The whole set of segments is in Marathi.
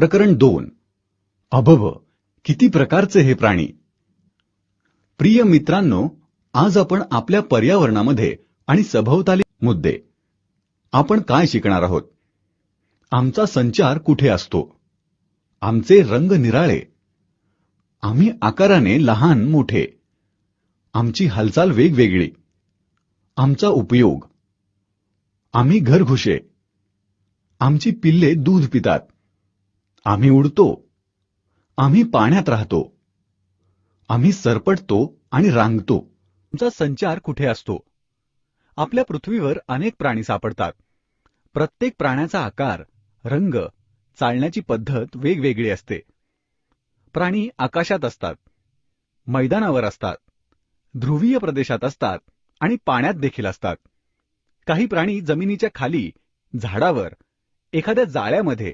प्रकरण 2. अबब, किती प्रकारचे हे प्राणी. प्रिय मित्रांनो, आज आपण आपल्या पर्यावरणामध्ये आणि सभोवताली मुद्दे आपण काय शिकणार आहोत. आमचा संचार कुठे असतो. आमचे रंग निराळे. आम्ही आकाराने लहान मोठे. आमची हालचाल वेगवेगळी. आमचा उपयोग. आम्ही घरघुशे. आमची पिल्ले दूध पितात. आम्ही उडतो. आम्ही पाण्यात राहतो. आम्ही सरपटतो आणि रांगतो. आमचा संचार कुठे असतो. आपल्या पृथ्वीवर अनेक प्राणी सापडतात. प्रत्येक प्राण्याचा आकार, रंग, चालण्याची पद्धत वेगवेगळी असते. प्राणी आकाशात असतात, मैदानावर असतात, ध्रुवीय प्रदेशात असतात आणि पाण्यात देखील असतात. काही प्राणी जमिनीच्या खाली, झाडावर, एखाद्या जाळ्यामध्ये,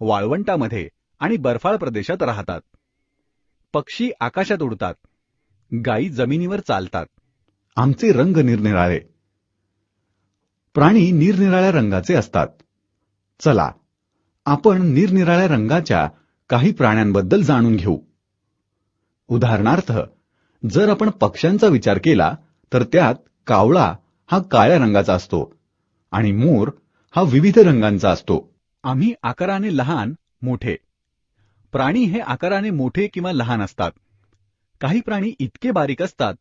वाळवंटामध्ये आणि बर्फाळ प्रदेशात राहतात. पक्षी आकाशात उडतात. गायी जमिनीवर चालतात. आमचे रंग निरनिराळे. प्राणी निरनिराळ्या रंगाचे असतात. चला, आपण निरनिराळ्या रंगाच्या काही प्राण्यांबद्दल जाणून घेऊ. उदाहरणार्थ, जर आपण पक्ष्यांचा विचार केला तर त्यात कावळा हा काळ्या रंगाचा असतो आणि मोर हा विविध रंगांचा असतो. आम्ही आकाराने लहान, मोठे. प्राणी हे आकाराने मोठे किंवा लहान असतात. काही प्राणी इतके बारीक असतात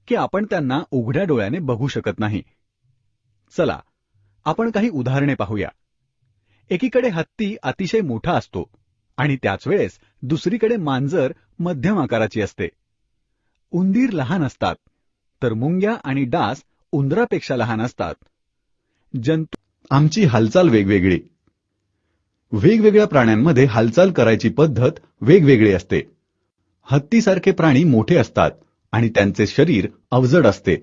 की आपण त्यांना उघड्या डोळ्याने बघू शकत नाही. चला, आपण काही उदाहरणे पाहूया. एकीकडे हत्ती अतिशय मोठा असतो आणि त्याच वेळेस दुसरीकडे मांजर मध्यम आकाराची असते. उंदीर लहान असतात, तर मुंग्या आणि डास उंदरापेक्षा लहान असतात. जंतू. आमची हालचाल वेगवेगळी. वेगवेगळ्या प्राण्यांमध्ये हालचाल करायची पद्धत वेगवेगळी असते. हत्तीसारखे प्राणी मोठे असतात आणि त्यांचे शरीर अवजड असते.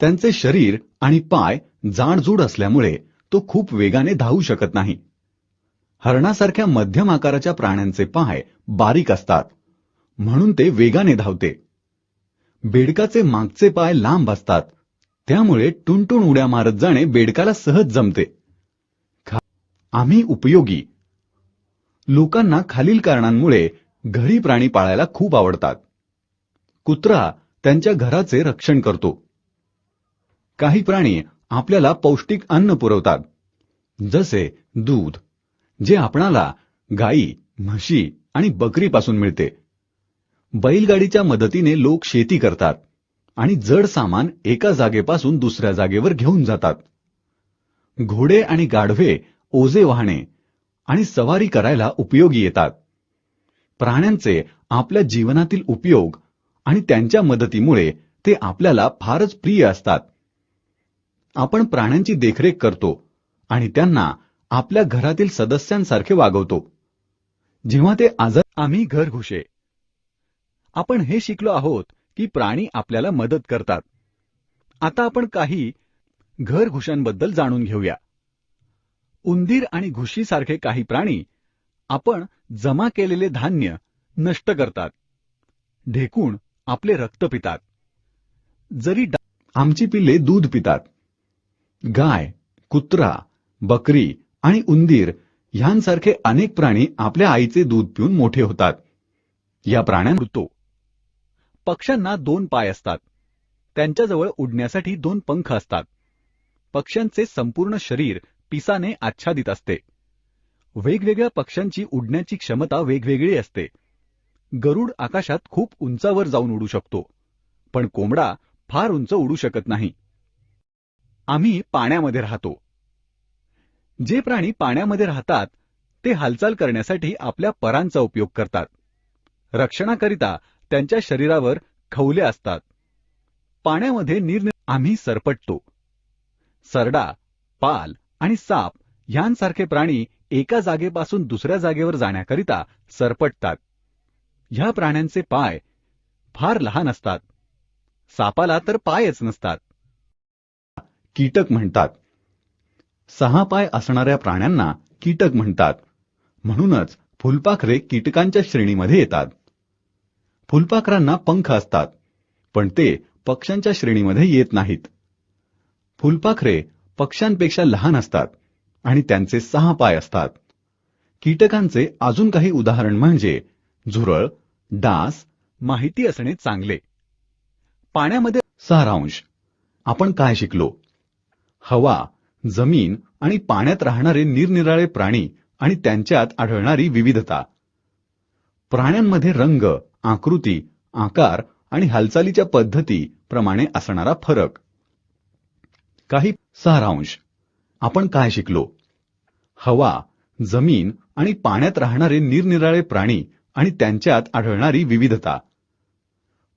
त्यांचे शरीर आणि पाय जाडजूड असल्यामुळे तो खूप वेगाने धावू शकत नाही. हरणासारख्या मध्यम आकाराच्या प्राण्यांचे पाय बारीक असतात, म्हणून ते वेगाने धावते. बेडकाचे मागचे पाय लांब असतात, त्यामुळे टुनटुन उड्या मारत जाणे बेडकाला सहज जमते. आम्ही उपयोगी. लोकांना खालील कारणांमुळे घरी प्राणी पाळायला खूप आवडतात. कुत्रा त्यांच्या घराचे रक्षण करतो. काही प्राणी आपल्याला पौष्टिक अन्न पुरवतात, जसे दूध, जे आपणाला गाई, म्हशी आणि बकरीपासून मिळते. बैलगाडीच्या मदतीने लोक शेती करतात आणि जड सामान एका जागेपासून दुसऱ्या जागेवर घेऊन जातात. घोडे आणि गाढवे ओझे वाहणे आणि सवारी करायला उपयोगी येतात. प्राण्यांचे आपल्या जीवनातील उपयोग आणि त्यांच्या मदतीमुळे ते आपल्याला फारच प्रिय असतात. आपण प्राण्यांची देखरेख करतो आणि त्यांना आपल्या घरातील सदस्यांसारखे वागवतो. जेव्हा ते आजार. आम्ही घरघुशे. आपण हे शिकलो आहोत की प्राणी आपल्याला मदत करतात. आता आपण काही घरघुशांबद्दल जाणून घेऊया. उंदीर आणि घुशीसारखे काही प्राणी आपण जमा केलेले धान्य नष्ट करतात. ढेकूण आपले रक्त पितात. आमची पिल्ले दूध पितात. गाय, कुत्रा, बकरी आणि उंदीर ह्यांसारखे अनेक प्राणी आपल्या आईचे दूध पिऊन मोठे होतात. या प्राण्यांना पक्ष्यांना 2 पाय असतात. त्यांच्याजवळ उडण्यासाठी 2 पंख असतात. पक्ष्यांचे संपूर्ण शरीर पिसाने आच्छादित असते. वेगवेगळ्या पक्ष्यांची उडण्याची क्षमता वेगवेगळी असते. गरुड आकाशात खूप उंचावर जाऊन उडू शकतो, पण कोंबडा फार उंच उडू शकत नाही. आम्ही पाण्यामध्ये राहतो. जे प्राणी पाण्यामध्ये राहतात ते हालचाल करण्यासाठी आपल्या परांचा उपयोग करतात. रक्षणाकरिता त्यांच्या शरीरावर खवले असतात. पाण्यामध्ये आम्ही सरपटतो. सरडा, पाल आणि साप ह्यांसारखे प्राणी एका जागेपासून दुसऱ्या जागेवर जाण्याकरिता सरपटतात. ह्या प्राण्यांचे पाय फार लहान असतात. सापाला तर पायच नसतात. कीटक म्हणतात. 6 पाय असणाऱ्या प्राण्यांना कीटक म्हणतात. म्हणूनच फुलपाखरे कीटकांच्या श्रेणीमध्ये येतात. फुलपाखरांना पंख असतात, पण ते पक्ष्यांच्या श्रेणीमध्ये येत नाहीत. फुलपाखरे पक्ष्यांपेक्षा लहान असतात आणि त्यांचे 6 पाय असतात. कीटकांचे अजून काही उदाहरण म्हणजे झुरळ, डास, माहिती असणे चांगले. पाण्यामध्ये सारांश आपण काय शिकलो? हवा, जमीन आणि पाण्यात राहणारे निरनिराळे प्राणी आणि त्यांच्यात आढळणारी विविधता. प्राण्यांमध्ये रंग, आकृती, आकार आणि हालचालीच्या पद्धती प्रमाणे असणारा फरक. काही सारांश आपण काय शिकलो? हवा, जमीन आणि पाण्यात राहणारे निरनिराळे प्राणी आणि त्यांच्यात आढळणारी विविधता.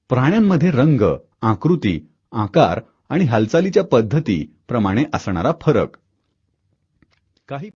प्राण्यांमध्ये रंग, आकृती, आकार आणि हालचालीच्या पद्धती प्रमाणे असणारा फरक. काही